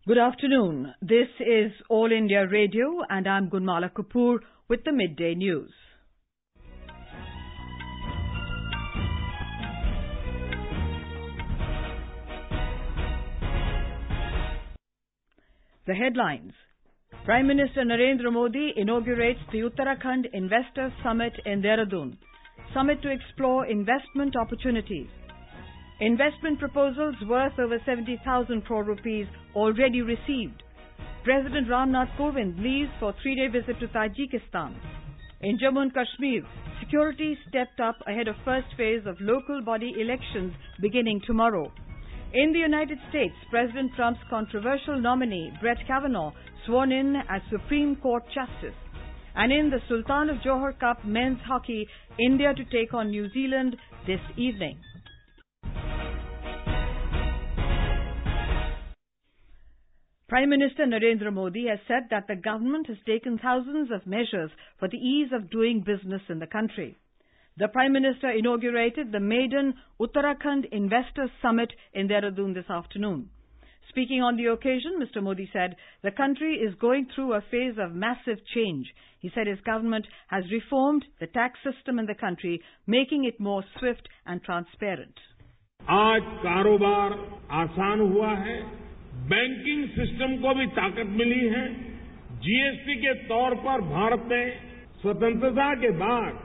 Good afternoon. This is All India Radio and I'm Gunmala Kapoor with the Midday News. The headlines. Prime Minister Narendra Modi inaugurates the Uttarakhand Investors Summit in Dehradun. Summit to explore investment opportunities. Investment proposals worth over 70,000 crore rupees already received. President Ramnath Kovind leaves for 3-day visit to Tajikistan. In Jammu and Kashmir, security stepped up ahead of first phase of local body elections beginning tomorrow. In the United States, President Trump's controversial nominee, Brett Kavanaugh, sworn in as Supreme Court Justice. And in the Sultan of Johor Cup men's hockey, India to take on New Zealand this evening. Prime Minister Narendra Modi has said that the government has taken thousands of measures for the ease of doing business in the country. The Prime Minister inaugurated the maiden Uttarakhand Investors Summit in Dehradun this afternoon. Speaking on the occasion, Mr. Modi said the country is going through a phase of massive change. He said his government has reformed the tax system in the country, making it more swift and transparent. आज कारोबार आसान हुआ है, banking system को भी ताकत मिली है। GST के तौर पर भारत ने स्वतंत्रता के बाद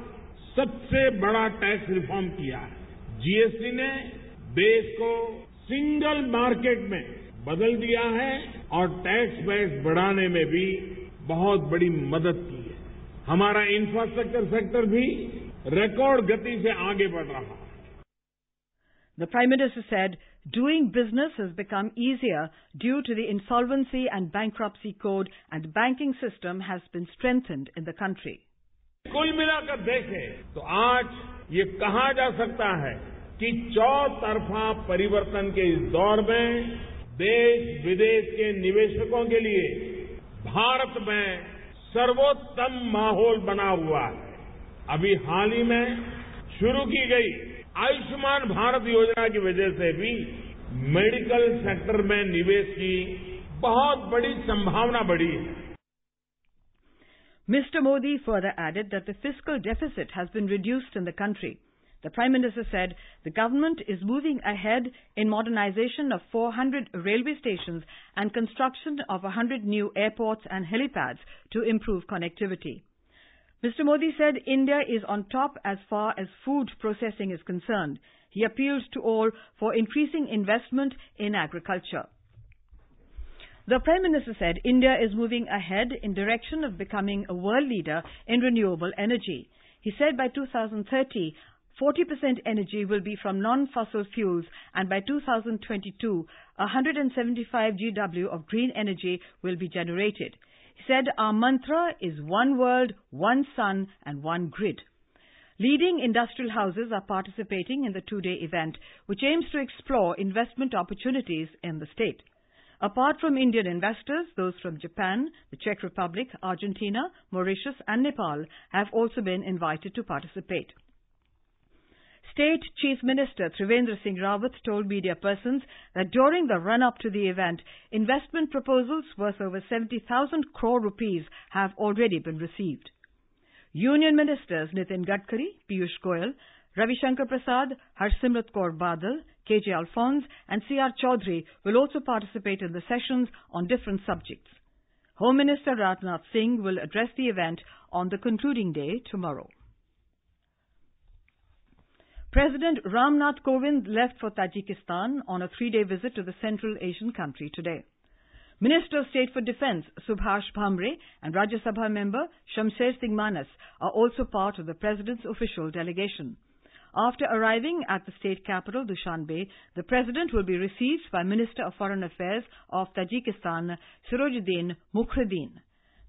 सबसे बड़ा टैक्स रिफॉर्म किया है। जीएसटी ने देश को सिंगल मार्केट में बदल दिया है और टैक्स बेस बढ़ाने में भी बहुत बड़ी मदद की है। हमारा इंफ्रास्ट्रक्चर सेक्टर भी रिकॉर्ड गति से आगे बढ़ रहा है। The Prime Minister said, doing business has become easier due to the Insolvency and Bankruptcy Code and the banking system has been strengthened in the country. कुल मिलाकर देखें तो आज ये कहा जा सकता है कि चौतरफा परिवर्तन के इस दौर में देश विदेश के निवेशकों के लिए भारत में सर्वोत्तम माहौल बना हुआ है। अभी हाल ही में शुरू की गई आयुष्मान भारत योजना की वजह से भी मेडिकल सेक्टर में निवेश की बहुत बड़ी संभावना बढ़ी है। Mr. Modi further added that the fiscal deficit has been reduced in the country. The Prime Minister said the government is moving ahead in modernization of 400 railway stations and construction of 100 new airports and helipads to improve connectivity. Mr. Modi said India is on top as far as food processing is concerned. He appeals to all for increasing investment in agriculture. The Prime Minister said India is moving ahead in direction of becoming a world leader in renewable energy. He said by 2030, 40% energy will be from non-fossil fuels and by 2022, 175 GW of green energy will be generated. He said our mantra is one world, one sun and one grid. Leading industrial houses are participating in the 2-day event, which aims to explore investment opportunities in the state. Apart from Indian investors, those from Japan, the Czech Republic, Argentina, Mauritius and Nepal have also been invited to participate. State Chief Minister Trivendra Singh Rawat told media persons that during the run-up to the event, investment proposals worth over 70,000 crore rupees have already been received. Union Ministers Nitin Gadkari, Piyush Goyal, Ravi Shankar Prasad, Harsimrat Kaur Badal, KJ Alphonse and C.R. Chaudhary will also participate in the sessions on different subjects. Home Minister Rajnath Singh will address the event on the concluding day tomorrow. President Ramnath Kovind left for Tajikistan on a 3-day visit to the Central Asian country today. Minister of State for Defence Subhash Bhamre and Rajya Sabha member Shamsher Singh Manas are also part of the President's official delegation. After arriving at the state capital, Dushanbe, the President will be received by Minister of Foreign Affairs of Tajikistan, Sirojuddin Mukhriddin.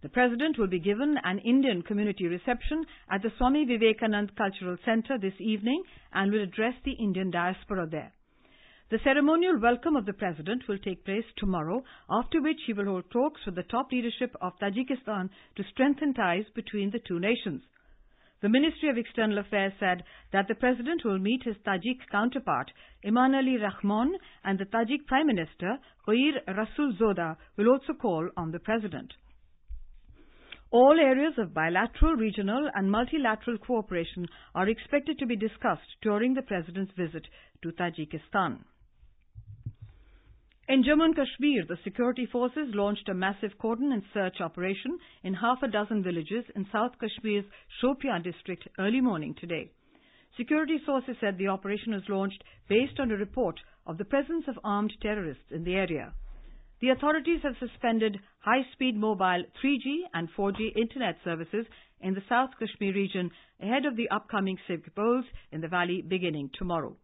The President will be given an Indian community reception at the Swami Vivekanand Cultural Centre this evening and will address the Indian diaspora there. The ceremonial welcome of the President will take place tomorrow, after which he will hold talks with the top leadership of Tajikistan to strengthen ties between the two nations. The Ministry of External Affairs said that the President will meet his Tajik counterpart, Emomali Rahmon, and the Tajik Prime Minister, Ghair Rasulzoda, will also call on the President. All areas of bilateral, regional and multilateral cooperation are expected to be discussed during the President's visit to Tajikistan. In Jammu and Kashmir, the security forces launched a massive cordon and search operation in half a dozen villages in South Kashmir's Shopian district early morning today. Security sources said the operation was launched based on a report of the presence of armed terrorists in the area. The authorities have suspended high-speed mobile 3G and 4G internet services in the South Kashmir region ahead of the upcoming civic polls in the valley beginning tomorrow.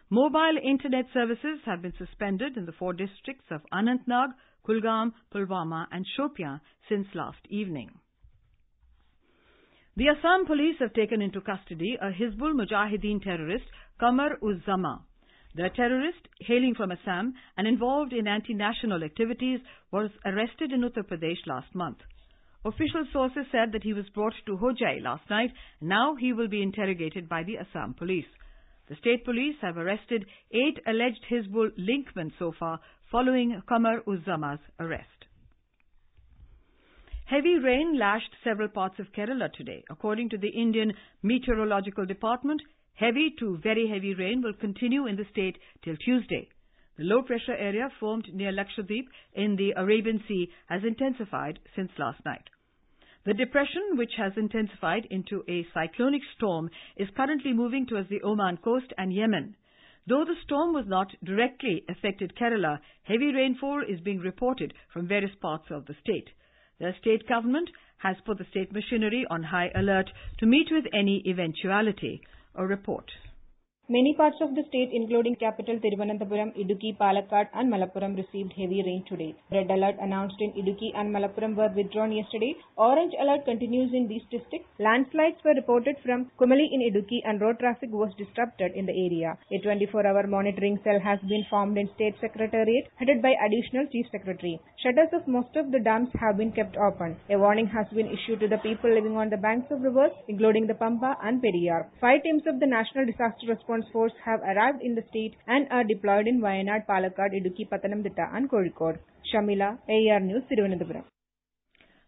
Mobile internet services have been suspended in the 4 districts of Anantnag, Kulgam, Pulwama and Shopian since last evening. The Assam police have taken into custody a Hizbul Mujahideen terrorist, Qamar-uz-Zama. The terrorist, hailing from Assam and involved in anti-national activities, was arrested in Uttar Pradesh last month. Official sources said that he was brought to Hojai last night. Now he will be interrogated by the Assam police. The state police have arrested 8 alleged Hizbul linkmen so far, following Qamar-uz-Zama's arrest. Heavy rain lashed several parts of Kerala today. According to the Indian Meteorological Department, heavy to very heavy rain will continue in the state till Tuesday. The low-pressure area formed near Lakshadweep in the Arabian Sea has intensified since last night. The depression, which has intensified into a cyclonic storm, is currently moving towards the Oman coast and Yemen. Though the storm was not directly affected Kerala, heavy rainfall is being reported from various parts of the state. The state government has put the state machinery on high alert to meet with any eventuality. A report. Many parts of the state, including capital Thiruvananthapuram, Idukki, Palakkad and Malappuram, received heavy rain today. Red alert announced in Idukki and Malappuram were withdrawn yesterday. Orange alert continues in these districts. Landslides were reported from Kumali in Idukki and road traffic was disrupted in the area. A 24-hour monitoring cell has been formed in State Secretariat, headed by Additional Chief Secretary. Shutters of most of the dams have been kept open. A warning has been issued to the people living on the banks of rivers, including the Pampa and Periyar. 5 teams of the National Disaster Response Force have arrived in the state and are deployed in Wayanad, Palakkad, Idukki, Pathanamthitta and Kozhikode. Shamila, AR News, Thiruvananthapuram.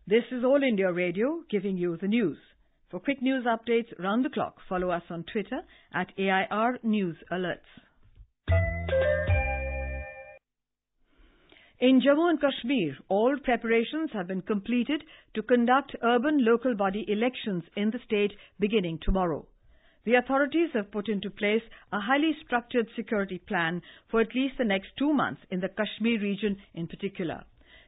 This is All India Radio giving you the news. For quick news updates round the clock, follow us on Twitter at AIR News Alerts. In Jammu and Kashmir, all preparations have been completed to conduct urban local body elections in the state beginning tomorrow. The authorities have put into place a highly structured security plan for at least the next 2 months in the Kashmir region in particular.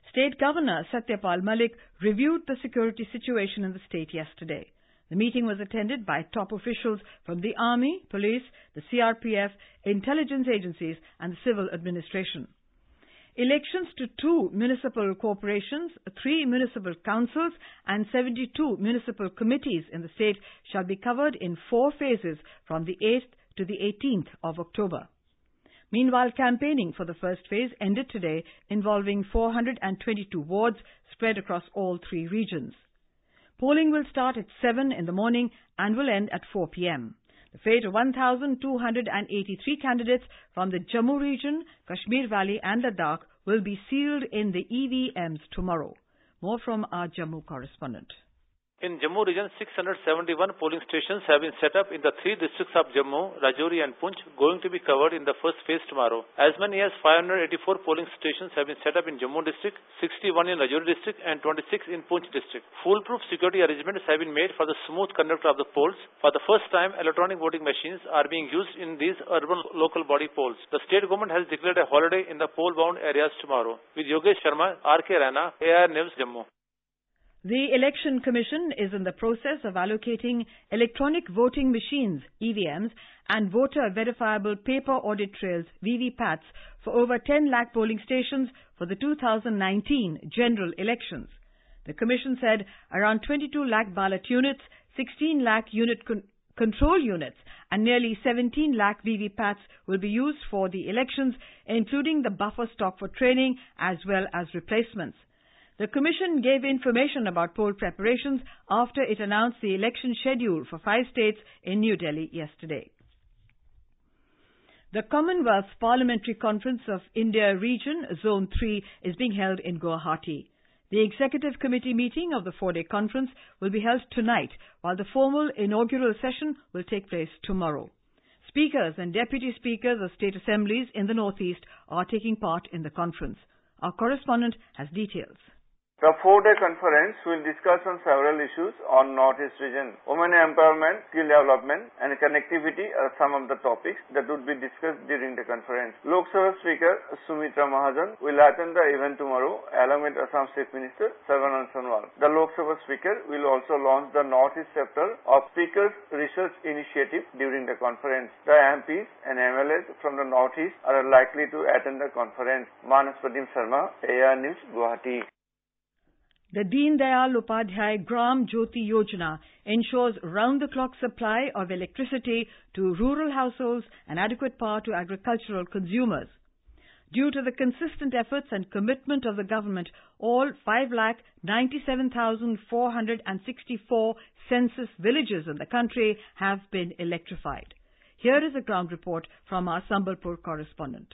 State Governor Satyapal Malik reviewed the security situation in the state yesterday. The meeting was attended by top officials from the Army, Police, the CRPF, intelligence agencies and the civil administration. Elections to 2 municipal corporations, 3 municipal councils and 72 municipal committees in the state shall be covered in 4 phases from the 8th to the 18th of October. Meanwhile, campaigning for the first phase ended today, involving 422 wards spread across all 3 regions. Polling will start at 7 in the morning and will end at 4 p.m. The fate of 1,283 candidates from the Jammu region, Kashmir Valley and Ladakh will be sealed in the EVMs tomorrow. More from our Jammu correspondent. In Jammu region, 671 polling stations have been set up in the 3 districts of Jammu, Rajouri and Poonch, going to be covered in the first phase tomorrow. As many as 584 polling stations have been set up in Jammu district, 61 in Rajouri district and 26 in Poonch district. Foolproof security arrangements have been made for the smooth conduct of the polls. For the first time, electronic voting machines are being used in these urban local body polls. The state government has declared a holiday in the poll-bound areas tomorrow. With Yogesh Sharma, RK Rana, AR News, Jammu. The Election Commission is in the process of allocating electronic voting machines, EVMs, and voter verifiable paper audit trails, VVPATs, for over 10 lakh polling stations for the 2019 general elections. The Commission said around 22 lakh ballot units, 16 lakh unit control units, and nearly 17 lakh VVPATs will be used for the elections, including the buffer stock for training as well as replacements. The Commission gave information about poll preparations after it announced the election schedule for 5 states in New Delhi yesterday. The Commonwealth Parliamentary Conference of India Region, Zone 3, is being held in Guwahati. The Executive Committee meeting of the 4-day conference will be held tonight, while the formal inaugural session will take place tomorrow. Speakers and deputy speakers of state assemblies in the Northeast are taking part in the conference. Our correspondent has details. The 4-day conference will discuss on several issues on Northeast region. Women empowerment, skill development and connectivity are some of the topics that would be discussed during the conference. Lok Sabha Speaker Sumitra Mahajan will attend the event tomorrow along with Assam Chief Minister Sarvanand Sonowal. The Lok Sabha Speaker will also launch the Northeast chapter of Speakers Research Initiative during the conference. The MPs and MLAs from the Northeast are likely to attend the conference. Manas Pradeep Sharma, AR News, Guwahati. The Deen Dayal Upadhyay Gram Jyoti Yojana ensures round-the-clock supply of electricity to rural households and adequate power to agricultural consumers. Due to the consistent efforts and commitment of the government, all 5,97,464 census villages in the country have been electrified. Here is a ground report from our Sambalpur correspondent.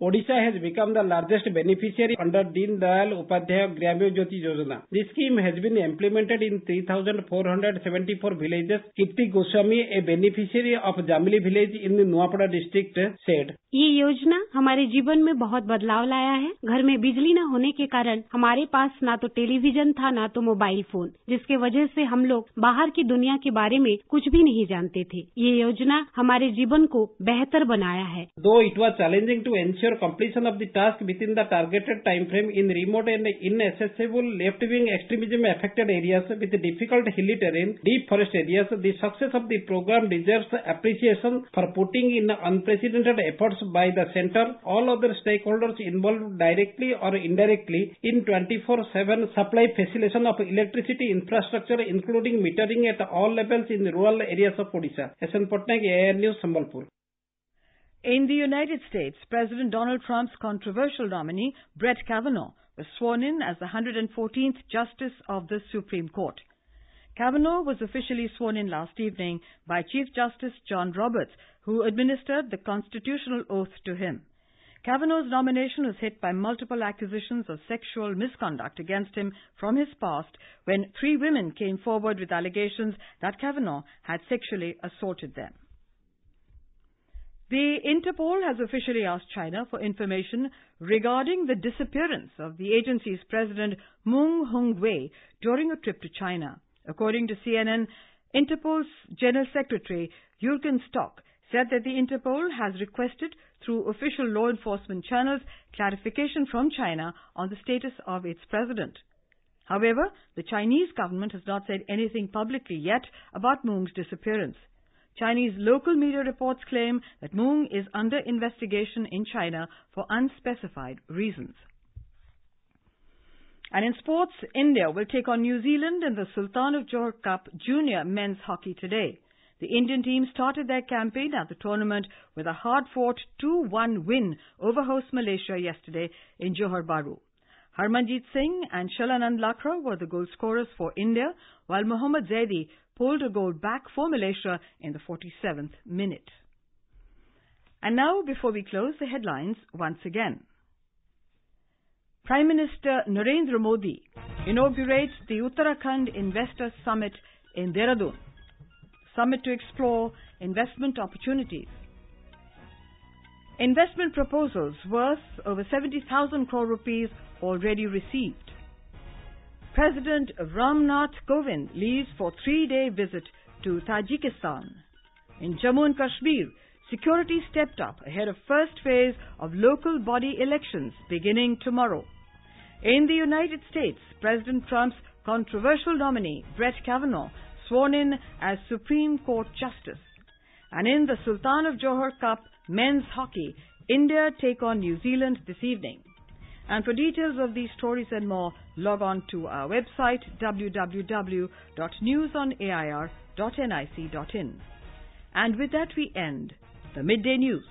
Odisha has become the largest beneficiary under Deen Dayal Upadhyay Gram Jyoti Yojana. This scheme has been implemented in 3,474 villages. Kirti Goswami, a beneficiary of Jamili village in Nuapada district, said, ये योजना हमारे जीवन में बहुत बदलाव लाया है। घर में बिजली न होने के कारण हमारे पास ना तो टेलीविजन था ना तो मोबाइल फोन, जिसके वजह से हम लोग बाहर की दुनिया के बारे में कुछ भी नहीं जानते थे। ये योजना हमारे जीवन को बेहतर बनाया है। Though it was challenging to ensure completion of the task within the targeted time frame in remote and inaccessible left-wing extremism affected areas with difficult hilly terrain, deep forest areas, the success of the program deserves appreciation for putting in unprecedented efforts by the center, all other stakeholders involved directly or indirectly in 24/7 supply facilitation of electricity infrastructure, including metering at all levels in rural areas of Odisha. S.N. Patnaik, AR News, Sambalpur. In the United States, President Donald Trump's controversial nominee, Brett Kavanaugh, was sworn in as the 114th Justice of the Supreme Court. Kavanaugh was officially sworn in last evening by Chief Justice John Roberts, who administered the constitutional oath to him. Kavanaugh's nomination was hit by multiple accusations of sexual misconduct against him from his past when 3 women came forward with allegations that Kavanaugh had sexually assaulted them. The Interpol has officially asked China for information regarding the disappearance of the agency's president Meng Hongwei during a trip to China. According to CNN, Interpol's General Secretary Jürgen Stock said that the Interpol has requested, through official law enforcement channels, clarification from China on the status of its president. However, the Chinese government has not said anything publicly yet about Meng's disappearance. Chinese local media reports claim that Meng is under investigation in China for unspecified reasons. And in sports, India will take on New Zealand in the Sultan of Johor Cup Junior Men's Hockey today. The Indian team started their campaign at the tournament with a hard-fought 2-1 win over host Malaysia yesterday in Johor Bahru. Harmanjeet Singh and Shalanand Lakra were the goal scorers for India, while Mohammad Zaidi pulled a goal back for Malaysia in the 47th minute. And now, before we close, the headlines once again. Prime Minister Narendra Modi inaugurates the Uttarakhand Investor Summit in Dehradun. Summit to explore investment opportunities. Investment proposals worth over 70,000 crore rupees already received. President Ramnath Kovind leaves for 3-day visit to Tajikistan. In Jammu and Kashmir, security stepped up ahead of first phase of local body elections beginning tomorrow. In the United States, President Trump's controversial nominee, Brett Kavanaugh, sworn in as Supreme Court Justice. And in the Sultan of Johor Cup Men's Hockey, India take on New Zealand this evening. And for details of these stories and more, log on to our website www.newsonair.nic.in. And with that we end the Midday News.